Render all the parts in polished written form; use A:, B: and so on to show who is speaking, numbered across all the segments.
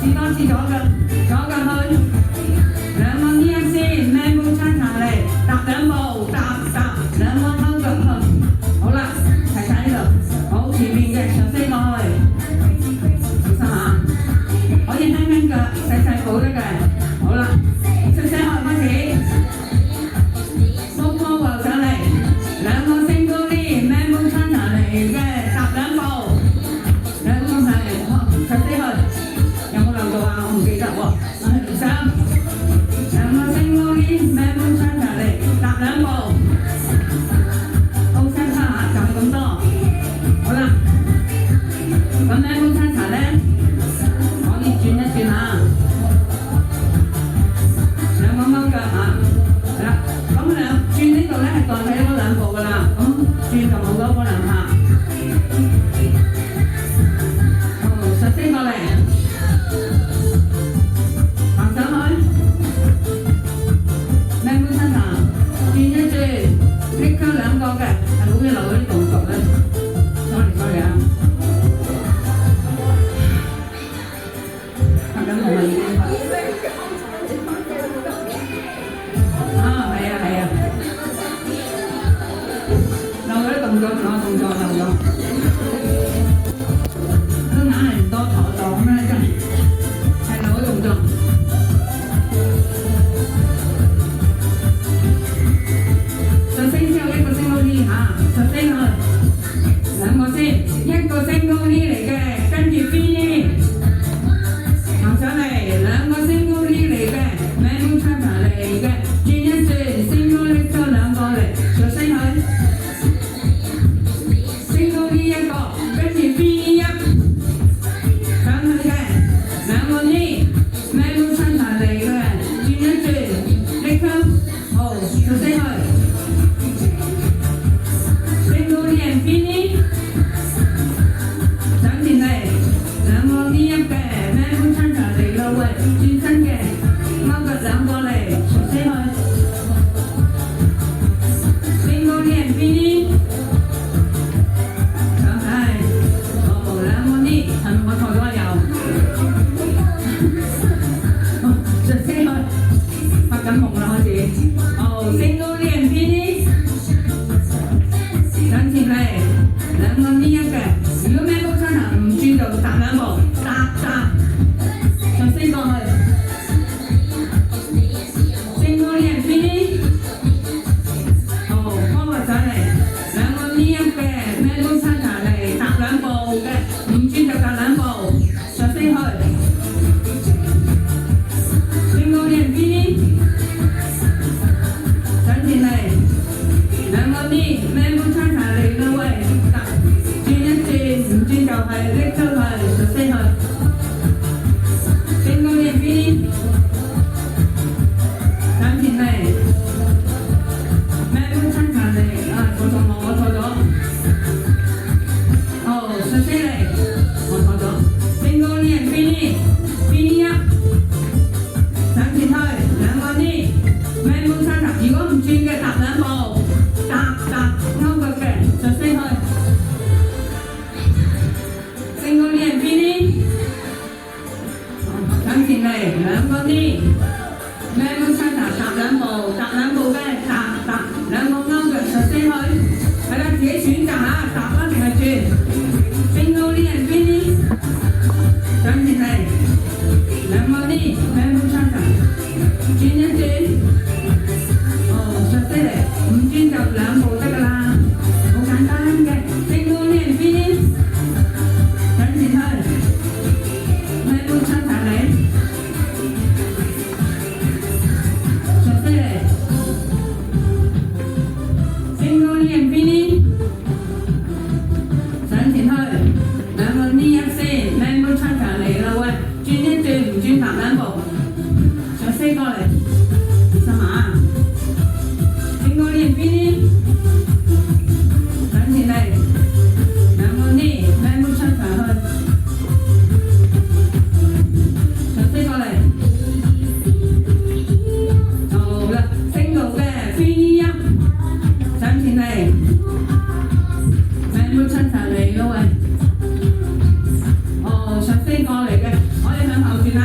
A: 試多次左腳去，兩個呢一先，咩冇叉茶嚟，踏兩步，踏兩個偷腳去，好啦，齊晒呢度，好前面嘅上飛過去，小心下，可以輕輕腳，細步得嘅，好啦，出聲開始，摸過上嚟，兩個升高啲，咩冇叉茶嚟嘅，踏兩步，兩個係上飛去，有冇漏到啊？我唔記得喎，上。兩個升高啲，咩冇叉茶嚟，踏兩步，高聲下就係咁多，好啦，咁咩冇叉茶咧，可以轉一轉下，兩個勾腳啊，係啦，咁轉呢度咧係代替嗰兩步噶啦，咁轉就冇咗嗰兩下，實升過嚟，行上去。咩冇叉茶，轉一轉，拎開兩個嘅，係好嘅留嗰啲動作咧。sorry 啊，拍緊我咪已經拍。係啊，留嗰啲動作留咗，都硬係唔多妥當咩真係，係留嗰動作。上升之後一個升高啲嚇，上升去兩個先，一個升高啲嚟嘅，跟住 B 行上嚟，兩個升高啲嚟嘅，咩冇叉茶嚟嘅，轉一轉，升高拎多兩個嚟，上升去，升高啲一個，跟住 B 上去嘅，兩個呢，咩冇叉茶嚟嘅，轉一轉，拎多，好，上升去。上前嚟，兩個呢一嘅咩冇叉茶嚟咯喂，轉身嘅，勾腳兩個嚟，上升去，升高啲人邊呢？上係，兩個呢，係咪我錯咗啊又？上升去，發緊夢啦開始，升高啲人邊呢？上前嚟，兩個呢一嘅，如果咩冇叉茶唔轉就踏兩步，踏，上升過去，升高啲人邊呢？幫我上嚟，兩個呢一嘅，咩冇叉茶嚟，踏兩步嘅，唔轉就踏兩步，上升去，升高啲人邊呢？上前嚟，兩個呢，咩冇叉茶嚟咯喂，轉一轉，唔轉就係拎出去，上升去，升高啲人邊？上前嚟，咩冇叉茶嚟？我錯咗，上升嚟，我錯咗，升高啲人邊？邊一？上前去，兩個呢，咩冇叉茶？如果唔轉嘅，踏兩步。勾腳嘅，上升去，升高啲人邊呢？上前嚟，兩個呢，咩冇叉茶，踏兩步嘅，兩個勾腳上升去，係啦，自己選擇下，踏啦定係轉，升高啲人邊呢？上前嚟，兩個呢，咩冇叉茶，轉一轉。上升嚟，唔轉就兩步得㗎啦，好簡單嘅。升高啲人邊呢？上前去，咩冇叉茶嚟？上升嚟，升高啲人邊呢？上前去，兩個呢一先，咩冇叉茶嚟啦喂，轉一轉，唔轉踏兩步，上升過嚟，小心下。升高啲人邊呢？上前嚟，兩個呢，咩冇叉茶去，上升過嚟，好啦，升到嘅 B 上前嚟，咩冇叉茶嚟咯喂，上升過嚟嘅，可以向後轉啦。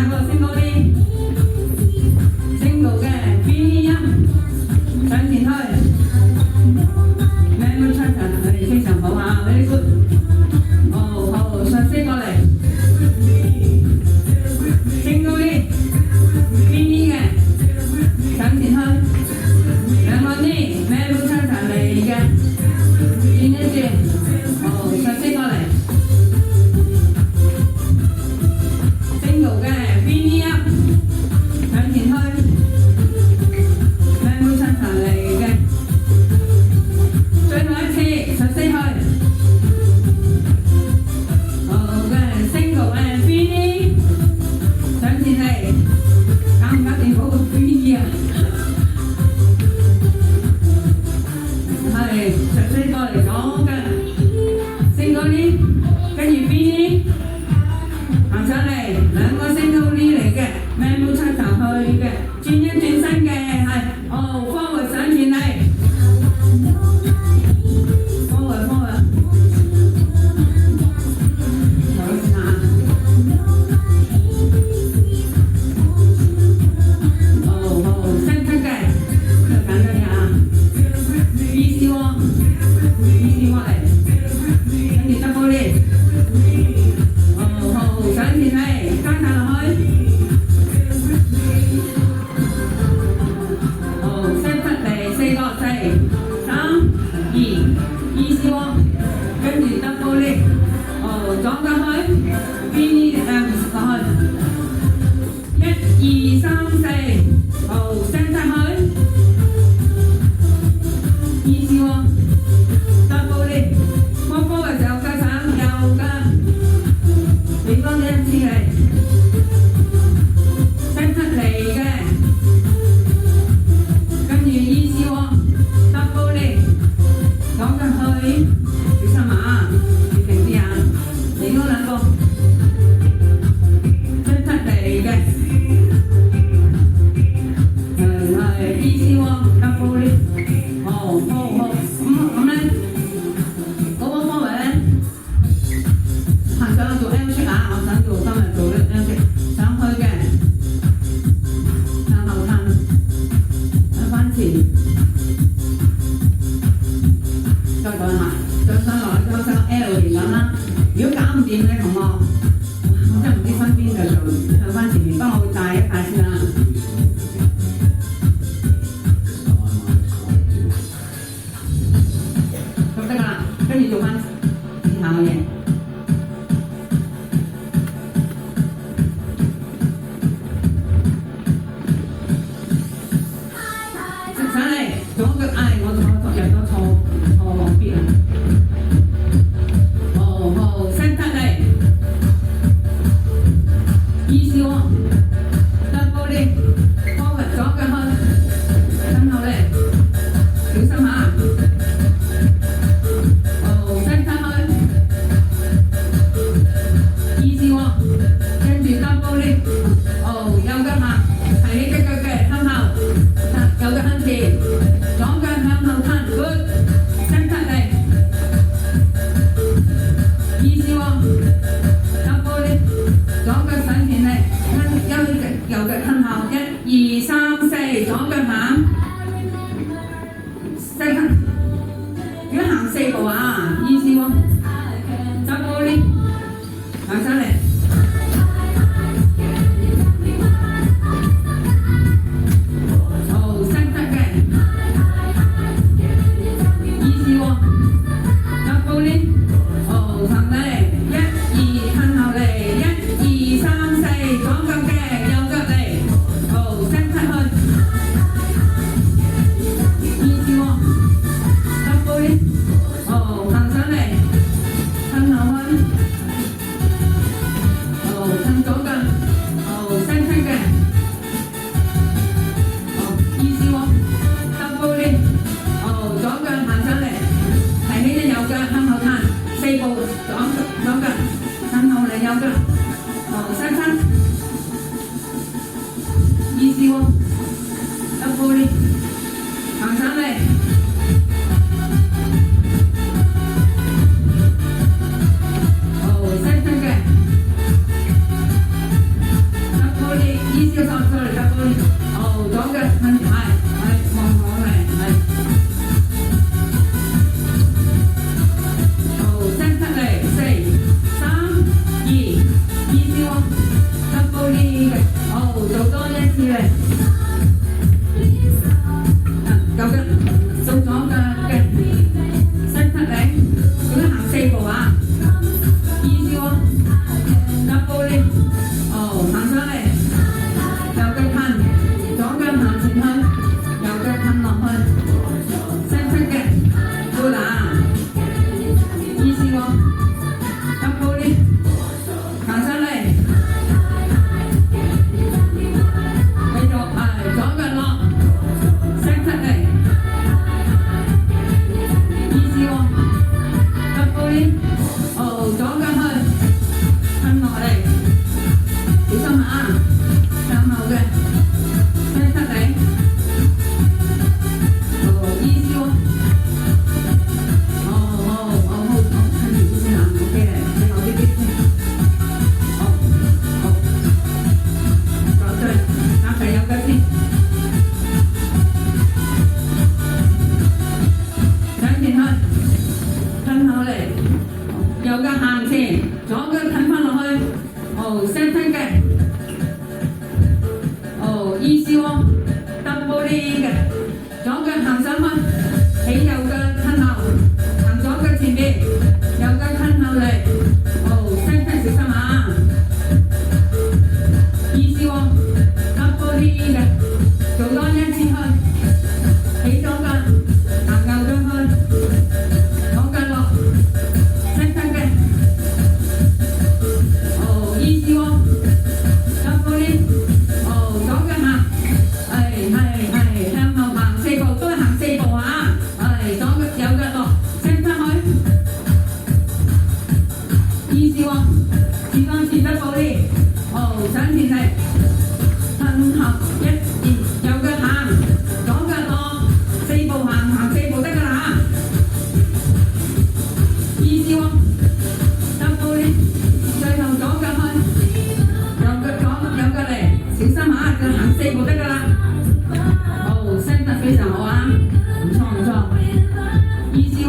A: 翻前面，幫我帶一帶先啦。咁得㗎啦，跟住做翻以下嘅嘢。上嚟，左腳我入咗錯邊啊！伸出嚟，意思喎，double lift，forward左腳去，身後嚟，小心下。伸出去，意思喎，跟住 double lift，右腳下，提起隻腳嘅向後，右腳向前，左腳向後褪 ，good， 伸出嚟。意思喎，double lift，左腳上前嚟，右腳向後，1、2、3、4，左腳行，second，如果行4步啊，意思喎，double lift，行上嚟，伸出嘅，意思喎，double lift。行嚟，1、2，褪後嚟，1、2、3、4，左腳嘅，右腳嚟，伸出去，意思喎，double lift，行上嚟，褪後去，褪左腳，伸出嘅，意思喎，double lift，左腳行上嚟，提起隻右腳向後褪。4步，左腳，向後嚟右腳，伸身，意思喎，double lift，行上嚟，伸身嘅，double lift，意思sorry，double lift，左腳向前，望我嚟，伸出嚟，4、3、2，意思喎，double lift，做多一次嚟，右腳做左腳嘅，伸出嚟，咁樣行4步啊，意思喎，double lift，行上嚟，右腳褪，左腳行前去，右腳褪落去，伸出嘅，good啊！意思喎，double lift，行上嚟，繼續左腳落，伸出嚟，意思喎，double lift，左腳去，褪落嚟，小心下，向後嘅，伸出嚟，意思喎。右腳行前，左腳褪翻落去，伸身嘅，意思喎，double lift嘅，左腳行上去，起右腳褪後，行左腳前邊，右腳褪後嚟，伸身小心下，意思喎，double lift嘅，做多一次去，起左腳，行右腳去，左腳落。意思喎，double lift，左腳行，向後行4步，都係行4步啊，左腳右腳落，伸出去，意思喎，試多次double lift，上前嚟，褪後1、2，右腳行，左腳落，4步行4步得㗎啦，意思喎，double lift，最後左腳去。右腳嚟，小心下，就行4步得㗎啦。伸得非常好啊，唔錯，意思喎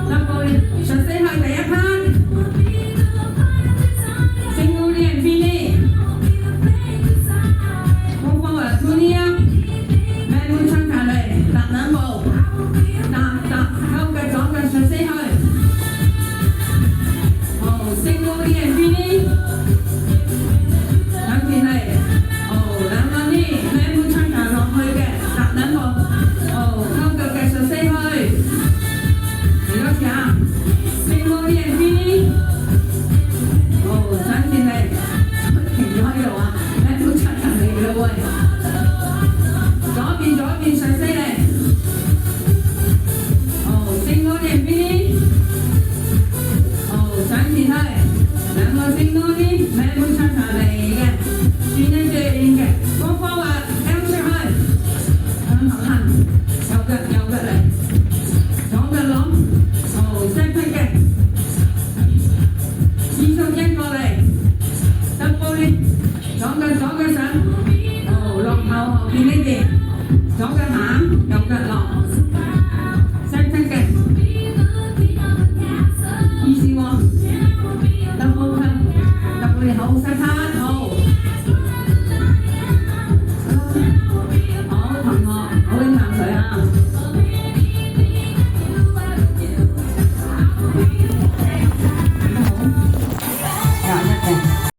A: ，double lift，上4去第一 part，single lift finish，係。